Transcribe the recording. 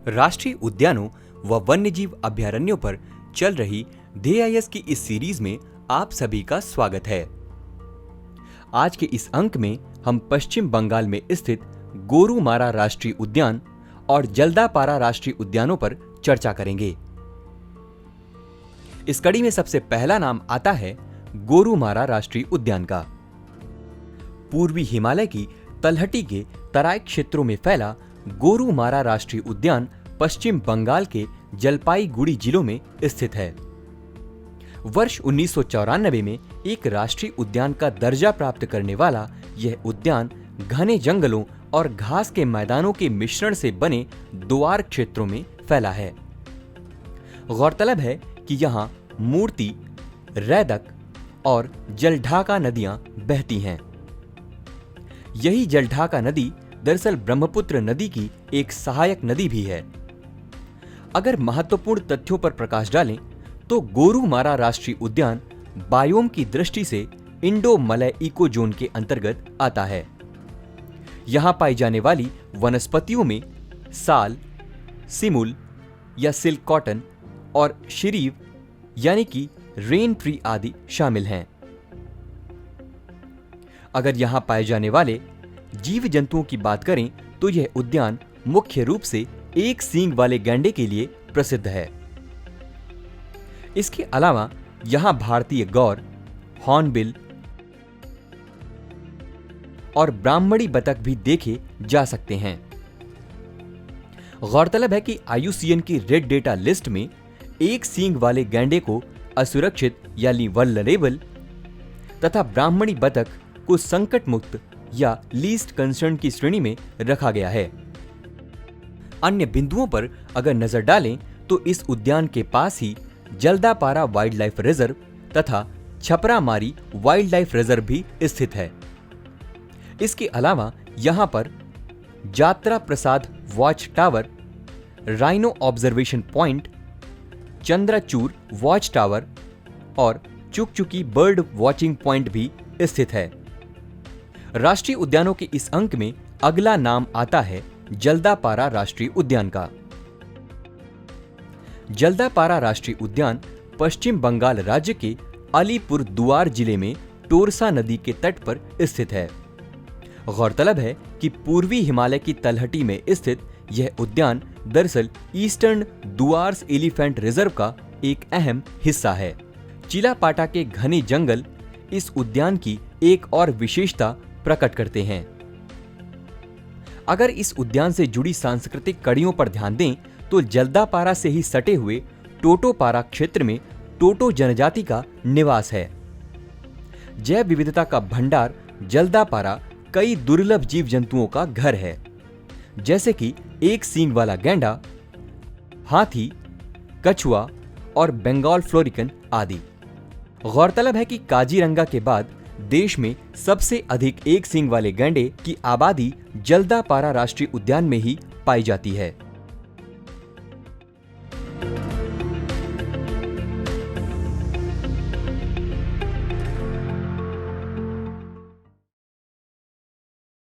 राष्ट्रीय उद्यानों व वन्यजीव अभयारण्यों पर चल रही DIS की इस सीरीज में आप सभी का स्वागत है। आज के इस अंक में हम पश्चिम बंगाल में स्थित गोरुमारा राष्ट्रीय उद्यान और जल्दापारा राष्ट्रीय उद्यानों पर चर्चा करेंगे। इस कड़ी में सबसे पहला नाम आता है गोरुमारा राष्ट्रीय उद्यान का। पूर्वी हिमालय की तलहटी के तराई क्षेत्रों में फैला गोरुमारा राष्ट्रीय उद्यान पश्चिम बंगाल के जलपाईगुड़ी जिलों में स्थित है। वर्ष 1994 में एक राष्ट्रीय उद्यान का दर्जा प्राप्त करने वाला यह उद्यान घने जंगलों और घास के मैदानों के मिश्रण से बने दुआर क्षेत्रों में फैला है। गौरतलब है कि यहाँ मूर्ति, रैदक और जलढाका नदियां बहती हैं। यही जलढाका नदी दरअसल ब्रह्मपुत्र नदी की एक सहायक नदी भी है। अगर महत्वपूर्ण तथ्यों पर प्रकाश डालें तो गोरुमारा राष्ट्रीय उद्यान बायोम की दृष्टि से इंडो मलय इको जोन के अंतर्गत आता है। यहां पाई जाने वाली वनस्पतियों में साल, सिमुल या सिल्क कॉटन और शिरीव यानी कि रेन ट्री आदि शामिल हैं। अगर यहां पाए जाने वाले जीव जंतुओं की बात करें तो यह उद्यान मुख्य रूप से एक सींग वाले गैंडे के लिए प्रसिद्ध है। इसके अलावा यहां भारतीय गौर, हॉर्नबिल और ब्राह्मणी बतख भी देखे जा सकते हैं। गौरतलब है कि IUCN की रेड डेटा लिस्ट में एक सींग वाले गैंडे को असुरक्षित यानी वल्नरेबल तथा ब्राह्मणी बतख को संकट मुक्त या लीस्ट कंसर्न की श्रेणी में रखा गया है। अन्य बिंदुओं पर अगर नजर डालें तो इस उद्यान के पास ही जल्दापारा वाइल्ड लाइफ रिजर्व तथा छपरामारी वाइल्ड लाइफ रिजर्व भी स्थित है। इसके अलावा यहां पर Jatra Prasad watch tower, rhino observation point, Chandrachur watch tower और चुकचुकी बर्ड वॉचिंग पॉइंट भी स्थित है। राष्ट्रीय उद्यानों के इस अंक में अगला नाम आता है जल्दापारा राष्ट्रीय उद्यान का। जल्दापारा राष्ट्रीय उद्यान पश्चिम बंगाल राज्य के अलीपुर दुआर जिले में टोरसा नदी के तट पर स्थित है। गौरतलब है कि पूर्वी हिमालय की तलहटी में स्थित यह उद्यान दरअसल ईस्टर्न दुआर्स एलिफेंट रिजर्व का एक अहम हिस्सा है। चिलापाटा के घने जंगल इस उद्यान की एक और विशेषता प्रकट करते हैं। अगर इस उद्यान से जुड़ी सांस्कृतिक कड़ियों पर ध्यान दें तो जल्दापारा से ही सटे हुए टोटोपारा क्षेत्र में टोटो जनजाति का निवास है। जैव विविधता का भंडार जल्दापारा कई दुर्लभ जीव जंतुओं का घर है, जैसे कि एक सींग वाला गैंडा, हाथी, कछुआ और बंगाल फ्लोरिकन आदि। गौरतलब है कि काजीरंगा के बाद देश में सबसे अधिक एक सींग वाले गैंडे की आबादी जल्दापारा राष्ट्रीय उद्यान में ही पाई जाती है।